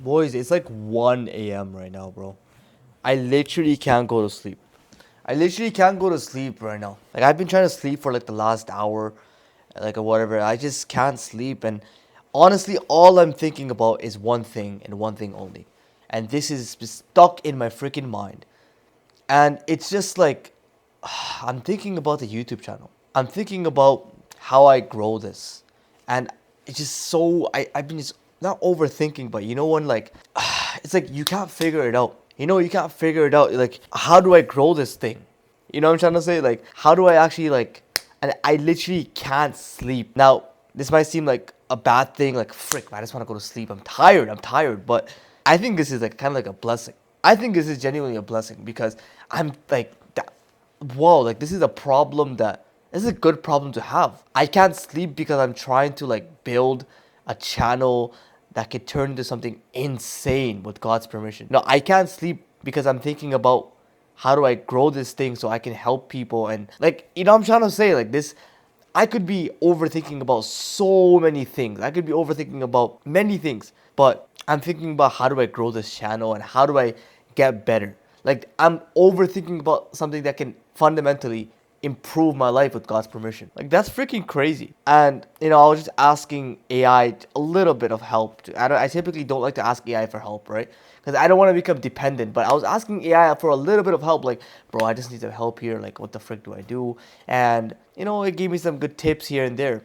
Boys, it's like 1 a.m. right now, bro. I literally can't go to sleep. I literally can't go to sleep right now. Like, I've been trying to sleep for like the last hour, like, or whatever. I just can't sleep. And honestly, all I'm thinking about is one thing and one thing only. And this is stuck in my freaking mind. And it's just like, I'm thinking about the YouTube channel. I'm thinking about how I grow this. And it's just so, I've been just not overthinking, but you know when like, it's like you can't figure it out. You can't figure it out. Like, how do I grow this thing? You know what I'm trying to say? Like, how do I actually like, and I literally can't sleep. Now, this might seem like a bad thing, like, frick, man, I just want to go to sleep. I'm tired. But I think this is like kind of like a blessing. I think this is genuinely a blessing because I'm like, whoa, like this is a problem that this is a good problem to have. I can't sleep because I'm trying to like build a channel that could turn into something insane with God's permission. No, I can't sleep because I'm thinking about how do I grow this thing so I can help people and like I'm trying to say like this I could be overthinking about so many things. I could be overthinking about many things, but I'm thinking about how do I grow this channel and how do I get better. Like I'm overthinking about something that can fundamentally improve my life with God's permission. Like that's freaking crazy. And I was just asking AI a little bit of help. I typically don't like to ask AI for help, right? Because I don't want to become dependent. But I was asking AI for a little bit of help, like, bro, I just need some help here. Like, what the frick do I do? And it gave me some good tips here and there.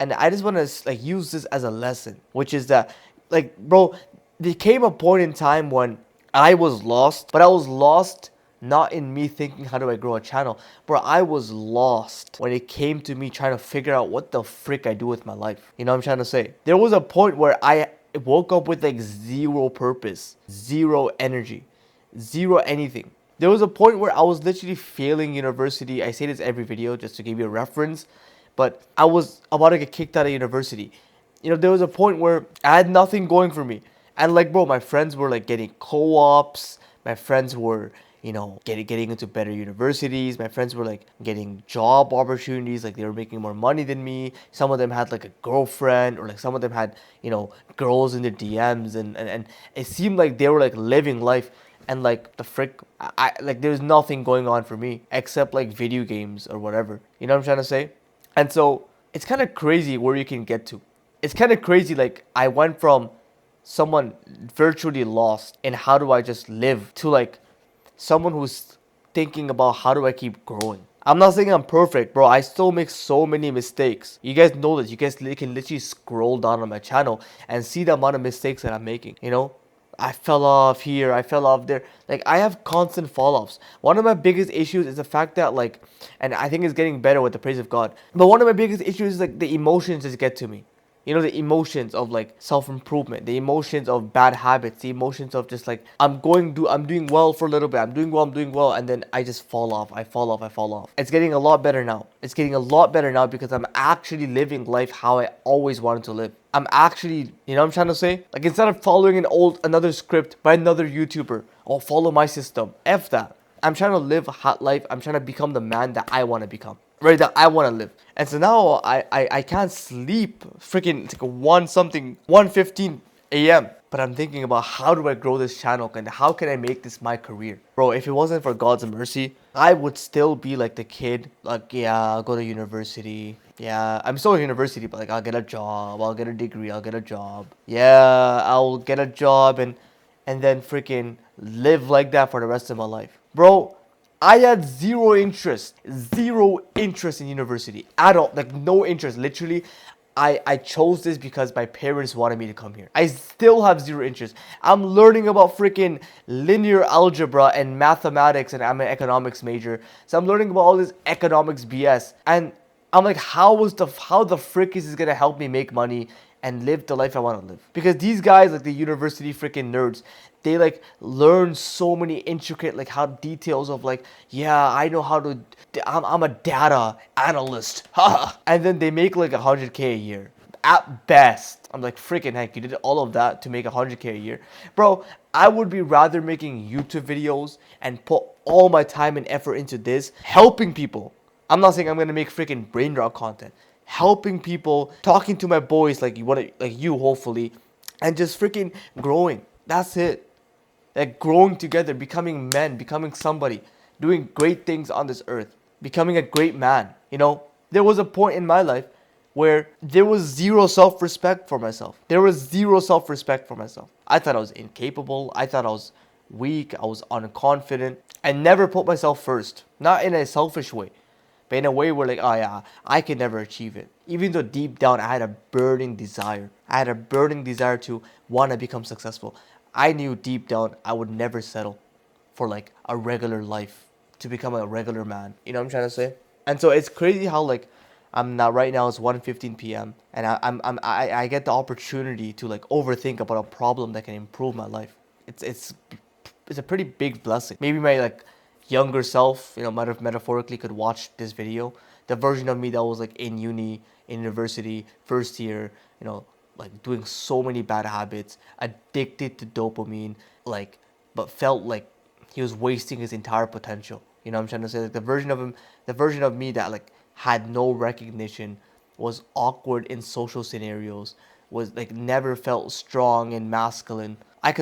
And I just want to like use this as a lesson, which is that, like, bro, there came a point in time when I was lost, but I was lost not in me thinking how do I grow a channel, bro. I was lost when it came to me trying to figure out what the frick I do with my life. You know what I'm trying to say? There was a point where I woke up with like zero purpose, zero energy, zero anything. There was a point where I was literally failing university. I say this every video just to give you a reference, but I was about to get kicked out of university. There was a point where I had nothing going for me. And like, bro, my friends were like getting co-ops. My friends were, getting into better universities. My friends were like getting job opportunities. Like they were making more money than me. Some of them had like a girlfriend, or like some of them had, girls in their DMs, and it seemed like they were like living life. And like the frick, I like there's nothing going on for me except like video games or whatever. You know what I'm trying to say? And so it's kind of crazy where you can get to. It's kind of crazy. Like I went from someone virtually lost in how do I just live to like someone who's thinking about how do I keep growing. I'm not saying I'm perfect, bro. I still make so many mistakes. You guys know this. You guys can literally scroll down on my channel and see the amount of mistakes that I'm making. I fell off here, I fell off there. Like I have constant fall offs. One of my biggest issues is the fact that like, and I think it's getting better with the praise of God. But one of my biggest issues is like the emotions just get to me. The emotions of like self-improvement, the emotions of bad habits, the emotions of just like I'm doing well for a little bit, I'm doing well, and then I just fall off, I fall off. It's getting a lot better now. It's getting a lot better now because I'm actually living life how I always wanted to live. I'm actually, you know what I'm trying to say? Like instead of following another script by another YouTuber, or follow my system, F that. I'm trying to live a hot life. I'm trying to become the man that I want to become. Right, that I want to live. And so now I can't sleep. Freaking, it's like 1:15 a.m. But I'm thinking about how do I grow this channel and how can I make this my career? Bro, if it wasn't for God's mercy, I would still be like the kid. Like, yeah, I'll go to university. Yeah, I'm still in university, but like I'll get a job, I'll get a degree, I'll get a job. Yeah, I'll get a job and then freaking live like that for the rest of my life. Bro, I had zero interest in university at all. Like no interest. Literally, I chose this because my parents wanted me to come here. I still have zero interest. I'm learning about freaking linear algebra and mathematics, and I'm an economics major. So I'm learning about all this economics BS. And I'm like, how the frick is this gonna help me make money and live the life I want to live? Because these guys, like the university freaking nerds, they like learn so many intricate like how details of like, yeah, I know how to, I'm a data analyst, and then they make like 100K a year at best. I'm like, freaking heck, you did all of that to make 100K a year, bro. I would be rather making YouTube videos and put all my time and effort into this, helping people. I'm not saying I'm gonna make freaking brain rot content. Helping people, talking to my boys like you hopefully, and just freaking growing. That's it. Like growing together, becoming men, becoming somebody, doing great things on this earth, becoming a great man. You know, there was a point in my life where there was zero self-respect for myself. There was zero self-respect for myself. I thought I was incapable. I thought I was weak. I was unconfident. I never put myself first. Not in a selfish way, but in a way where like, oh yeah, I can never achieve it. Even though deep down I had a burning desire. I had a burning desire to want to become successful. I knew deep down I would never settle for like a regular life, to become a regular man. You know what I'm trying to say? And so it's crazy how like I'm now right now it's 1:15 p.m. and I get the opportunity to like overthink about a problem that can improve my life. It's a pretty big blessing. Maybe my like younger self, you know, metaphorically could watch this video. The version of me that was like in uni, in university, first year, you know, like doing so many bad habits, addicted to dopamine, like, but felt like he was wasting his entire potential. You know what I'm trying to say? Like the version of him, the version of me that like had no recognition, was awkward in social scenarios, was like never felt strong and masculine. I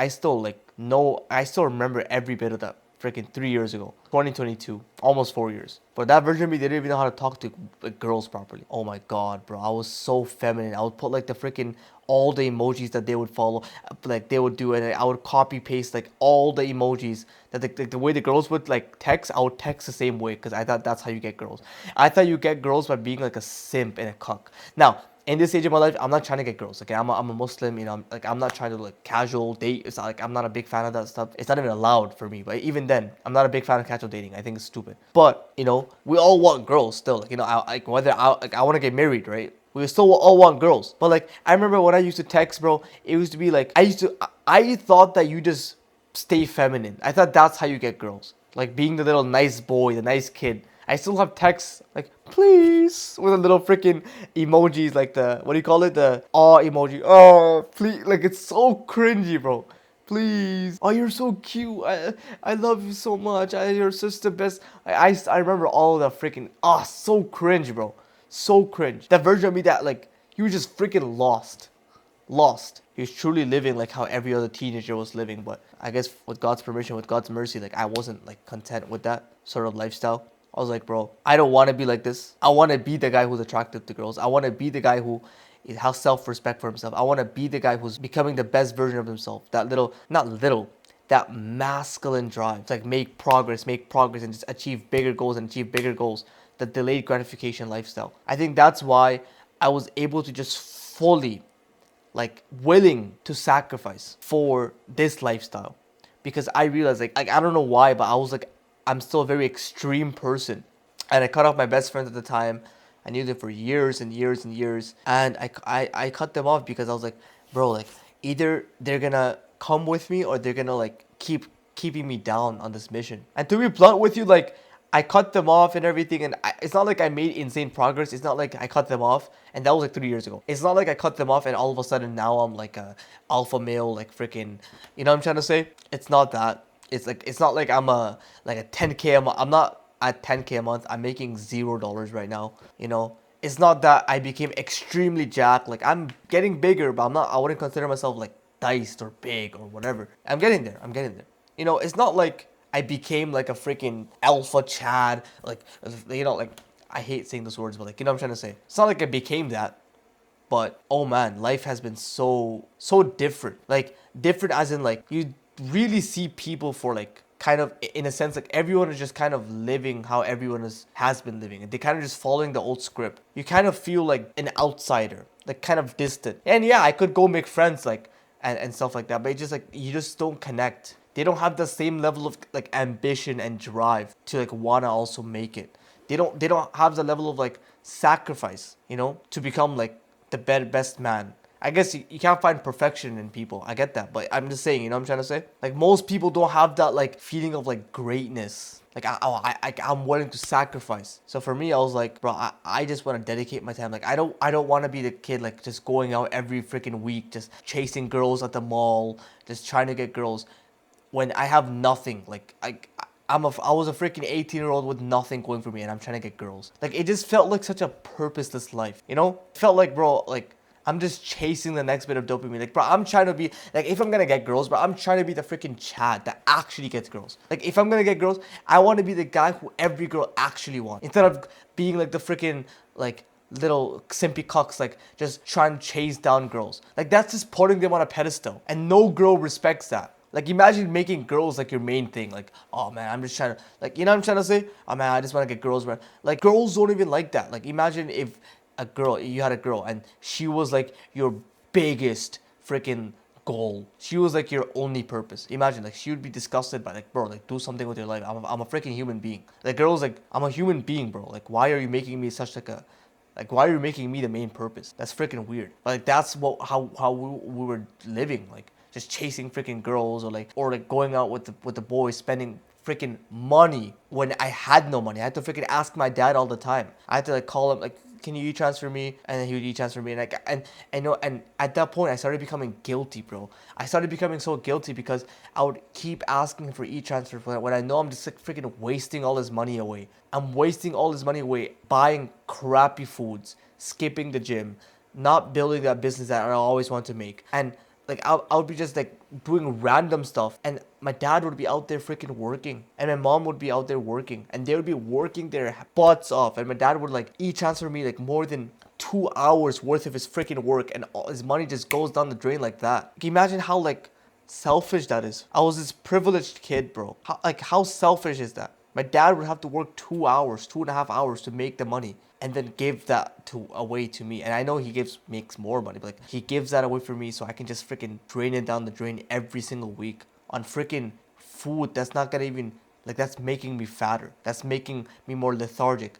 still like know, I still remember every bit of that freaking 3 years ago, 2022, almost 4 years. But that version of me didn't even know how to talk to like girls properly. Oh my god, bro, I was so feminine. I would put like the freaking all the emojis that they would follow, like they would do, and I would copy paste like all the emojis that the way the girls would like text. I would text the same way because I thought that's how you get girls. I thought you get girls by being like a simp and a cuck. Now in this age of my life, I'm not trying to get girls. Okay, I'm a Muslim, you know. I'm not trying to like casual date. It's not like I'm not a big fan of that stuff. It's not even allowed for me. But even then, I'm not a big fan of casual dating. I think it's stupid. But you know, we all want girls still. Like you know, like whether I want to get married, right? We still all want girls. But like I remember when I used to text, bro, it used to be like I thought that you just stay feminine. I thought that's how you get girls. Like being the little nice boy, the nice kid. I still have texts like please with a little freaking emojis like the what do you call it, the aw emoji. Oh please, like it's so cringy, bro. Please, oh you're so cute. I love you so much. You're just the best. I remember all the freaking so cringe, bro. So cringe. That version of me that like you were just freaking lost. He was truly living like how every other teenager was living. But I guess with God's permission, with God's mercy, like I wasn't like content with that sort of lifestyle. I was like, bro, I don't want to be like this. I want to be the guy who's attractive to girls. I want to be the guy who has self-respect for himself. I want to be the guy who's becoming the best version of himself. That little, not little, that masculine drive. It's like make progress, and just achieve bigger goals and achieve bigger goals. The delayed gratification lifestyle. I think that's why I was able to just fully like willing to sacrifice for this lifestyle, because I realized like I don't know why, but I was like I'm still a very extreme person, and I cut off my best friends at the time. I knew them for years and years and years, and I cut them off because I was like, bro, like either they're gonna come with me or they're gonna like keeping me down on this mission. And to be blunt with you, like I cut them off and everything, and it's not like I made insane progress. It's not like I cut them off, and that was like 3 years ago. It's not like I cut them off and all of a sudden now I'm like a alpha male, like freaking, you know what I'm trying to say? It's not that. It's like it's not like I'm a like a 10K a month. I'm not at 10K a month. I'm making $0 right now. You know, it's not that I became extremely jacked. Like I'm getting bigger, but I'm not. I wouldn't consider myself like diced or big or whatever. I'm getting there. I'm getting there. You know, it's not like I became like a freaking alpha Chad. Like you know, like I hate saying those words, but like you know what I'm trying to say. It's not like I became that. But oh man, life has been so different. Like different as in like you really see people for like kind of in a sense like everyone is just kind of living how everyone has been living, and they kind of just following the old script. You kind of feel like an outsider, like kind of distant. And yeah, I could go make friends like and stuff like that, but it's just like you just don't connect. They don't have the same level of like ambition and drive to like wanna also make it. They don't have the level of like sacrifice, you know, to become like the best man. I guess you can't find perfection in people. I get that, but I'm just saying, you know what I'm trying to say? Like most people don't have that like feeling of like greatness. Like I'm willing to sacrifice. So for me, I was like, bro, I just want to dedicate my time. Like I don't want to be the kid like just going out every freaking week, just chasing girls at the mall, just trying to get girls, when I have nothing. Like I was a freaking 18-year-old with nothing going for me, and I'm trying to get girls. Like it just felt like such a purposeless life, you know? It felt like, bro, like I'm just chasing the next bit of dopamine. Like, bro, I'm trying to be like, if I'm gonna get girls, bro, I'm trying to be the freaking Chad that actually gets girls. Like, if I'm gonna get girls, I want to be the guy who every girl actually wants, instead of being like the freaking like little simpy cucks, like just trying to chase down girls. Like, that's just putting them on a pedestal, and no girl respects that. Like, imagine making girls like your main thing. Like, oh man, I'm just trying to, like, you know what I'm trying to say? Oh man, I just want to get girls, man. Like, girls don't even like that. Like, imagine if you had a girl and she was like your biggest freaking goal. She was like your only purpose. Imagine, like, she would be disgusted by, like, bro, like, do something with your life. I'm a freaking human being. Like, girls, like, I'm a human being, bro. Like, why are you making me such like, why are you making me the main purpose? That's freaking weird. Like, that's how we were living, like, just chasing freaking girls, or like going out with the boys, spending freaking money when I had no money. I had to freaking ask my dad all the time. I had to like call him, like, can you e-transfer me? And then he would e-transfer me, and like, and know, and at that point I started becoming guilty, bro. I started becoming so guilty because I would keep asking for e-transfer for that when I know I'm just like freaking wasting all this money away. I'm wasting all this money away buying crappy foods, skipping the gym, not building that business that I always want to make. And like, I would be just like doing random stuff, and my dad would be out there freaking working, and my mom would be out there working, and they would be working their butts off, and my dad would like e-transfer me like more than 2 hours worth of his freaking work, and all his money just goes down the drain like that. Can you imagine how like selfish that is? I was this privileged kid, bro. How selfish is that? My dad would have to work 2 hours, 2.5 hours to make the money, and then give that away to me. And I know he makes more money, but like, he gives that away for me so I can just freaking drain it down the drain every single week on freaking food that's not gonna even, like, that's making me fatter. That's making me more lethargic.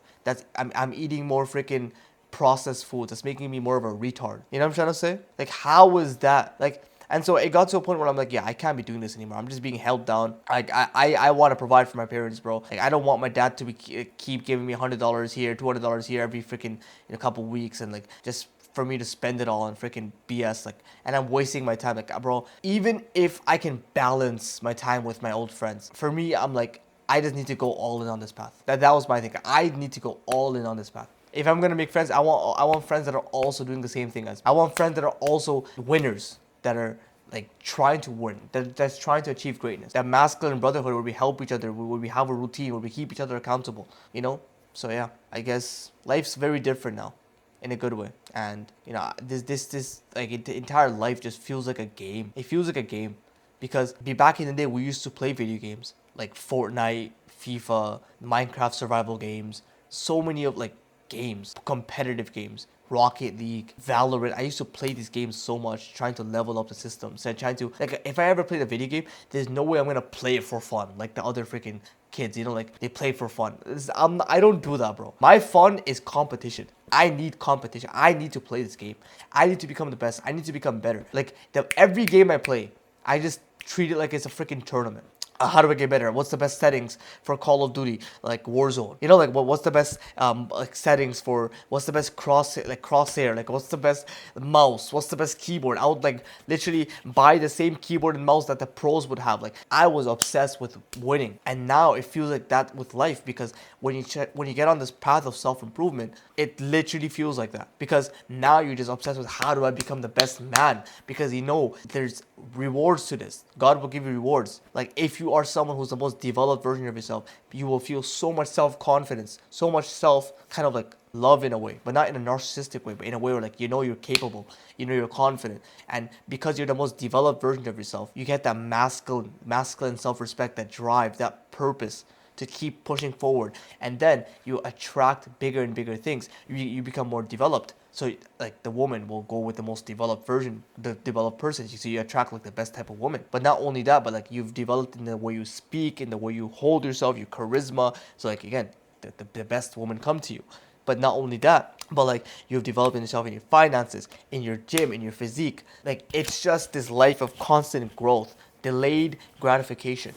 I'm eating more freaking processed food. That's making me more of a retard. You know what I'm trying to say? Like, how is that? Like, and so it got to a point where I'm like, yeah, I can't be doing this anymore. I'm just being held down. Like, I want to provide for my parents, bro. Like, I don't want my dad to keep giving me $100 here, $200 here every freaking in a couple weeks, and like, just for me to spend it all on freaking BS. Like, and I'm wasting my time. Like, bro, even if I can balance my time with my old friends, for me, I'm like, I just need to go all in on this path. That was my thing. I need to go all in on this path. If I'm gonna make friends, I want friends that are also doing the same thing as. I want friends that are also winners, that are like trying to win, that's trying to achieve greatness. That masculine brotherhood where we help each other, where we have a routine, where we keep each other accountable, you know? So yeah, I guess life's very different now, in a good way. And you know, this like, the entire life just feels like a game. It feels like a game because back in the day we used to play video games like Fortnite, FIFA, Minecraft survival games, so many of like games, competitive games, Rocket League, Valorant. I used to play these games so much, trying to level up the systems and trying to, like, if I ever played a video game, there's no way I'm gonna play it for fun like the other freaking kids, you know, like they play for fun. I don't do that, bro. My fun is competition. I need competition. I need to play this game. I need to become the best. I need to become better. Like, every game I play, I just treat it like it's a freaking tournament. How do I get better? What's the best settings for Call of Duty, like Warzone? You know, like what's the best like settings for, what's the best crosshair? Like, what's the best mouse? What's the best keyboard? I would like literally buy the same keyboard and mouse that the pros would have. Like, I was obsessed with winning, and now it feels like that with life, because when you get on this path of self-improvement, it literally feels like that, because now you're just obsessed with how do I become the best man, because you know there's rewards to this. God will give you rewards. Like, if you are someone who's the most developed version of yourself, you will feel so much self-confidence, so much self kind of like love in a way, but not in a narcissistic way, but in a way where, like, you know you're capable, you know you're confident, and because you're the most developed version of yourself, you get that masculine self-respect, that drive, that purpose to keep pushing forward, and then you attract bigger and bigger things. You become more developed, so like the woman will go with the most developed version, the developed person. So you attract like the best type of woman. But not only that, but like you've developed in the way you speak, in the way you hold yourself, your charisma. So like, again, the best woman come to you. But not only that, but like you've developed in yourself, in your finances, in your gym, in your physique. Like, it's just this life of constant growth, delayed gratification,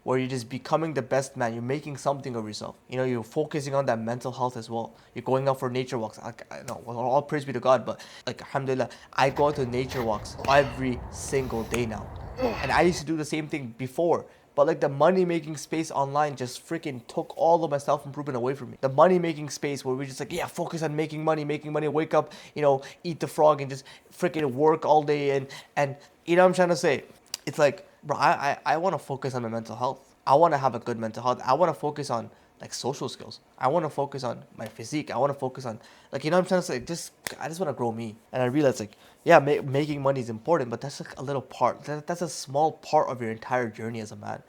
where you're just becoming the best man. You're making something of yourself. You know, you're focusing on that mental health as well. You're going out for nature walks. I know, well, all praise be to God, but like, alhamdulillah, I go out to nature walks every single day now. And I used to do the same thing before, But like the money making space online just freaking took all of my self improvement away from me. The money making space where we're just like, yeah, focus on making money, wake up, eat the frog and just freaking work all day and you know what I'm trying to say? It's like, bro, I want to focus on my mental health. I want to have a good mental health. I want to focus on like social skills. I want to focus on my physique. I want to focus on like what I'm trying to say. I just want to grow me. And I realized like yeah, making money is important, but that's like a little part. That's a small part of your entire journey as a man.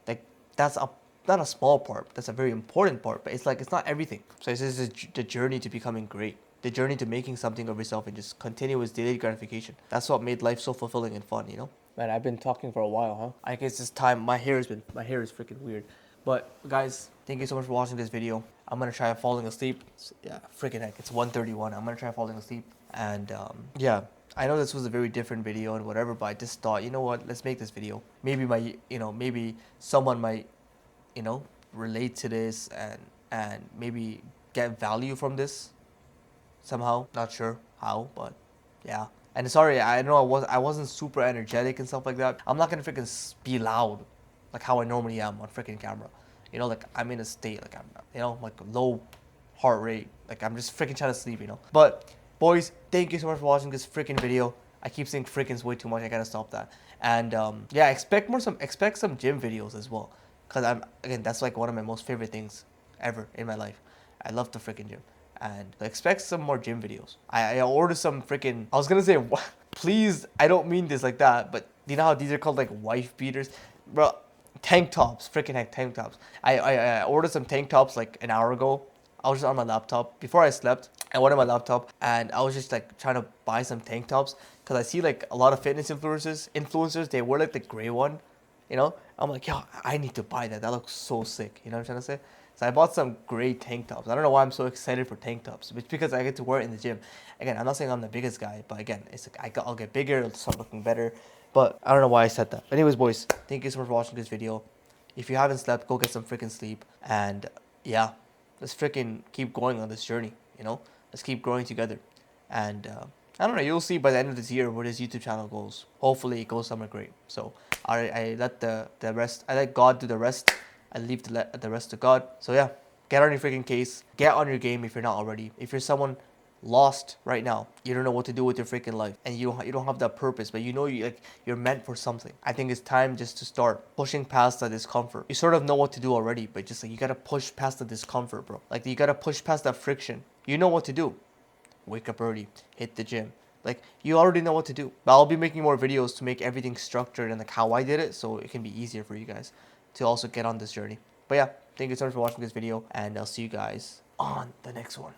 Like that's a not a small part. That's a very important part. But it's like it's not everything. So it's just the journey to becoming great. The journey to making something of yourself and just continuous daily gratification. That's what made life so fulfilling and fun. Man, I've been talking for a while, huh? I guess it's time. My hair is freaking weird. But guys, thank you so much for watching this video. I'm gonna try falling asleep. Yeah, freaking heck, it's 1:31. I'm gonna try falling asleep. And yeah, I know this was a very different video and whatever, but I just thought, you know what? Let's make this video. Maybe maybe someone might, relate to this and maybe get value from this somehow. Not sure how, but yeah. And sorry, I know I wasn't super energetic and stuff like that. I'm not gonna freaking be loud like how I normally am on freaking camera. Like I'm in a state like I'm like low heart rate. Like I'm just freaking trying to sleep. But boys, thank you so much for watching this freaking video. I keep saying freaking's way too much. I gotta stop that. And yeah, expect some gym videos as well. Cause that's like one of my most favorite things ever in my life. I love the freaking gym. And expect some more gym videos. I ordered some freaking. I was gonna say, please. I don't mean this like that, but you know how these are called like wife beaters, bro. Tank tops, freaking heck, tank tops. I ordered some tank tops like an hour ago. I was just on my laptop before I slept. I went on my laptop and I was just like trying to buy some tank tops because I see like a lot of fitness influencers. They wear like the gray one, I'm like, yo, I need to buy that. That looks so sick. You know what I'm trying to say? So I bought some gray tank tops. I don't know why I'm so excited for tank tops. It's because I get to wear it in the gym. Again, I'm not saying I'm the biggest guy, but again, it's like I'll get bigger, it'll start looking better. But I don't know why I said that. Anyways, boys, thank you so much for watching this video. If you haven't slept, go get some freaking sleep. And yeah, let's freaking keep going on this journey. Let's keep growing together. And I don't know, you'll see by the end of this year where this YouTube channel goes. Hopefully it goes somewhere great. So I let the rest, I let God do the rest. I leave the rest to God. So yeah, get on your freaking case. Get on your game if you're not already. If you're someone lost right now, you don't know what to do with your freaking life, and you don't have that purpose, but you're meant for something. I think it's time just to start pushing past that discomfort. You sort of know what to do already, but just like you gotta push past the discomfort, bro. Like you gotta push past that friction. You know what to do. Wake up early, hit the gym. Like you already know what to do. But I'll be making more videos to make everything structured and like how I did it, so it can be easier for you guys to also get on this journey. But yeah, thank you so much for watching this video, and I'll see you guys on the next one.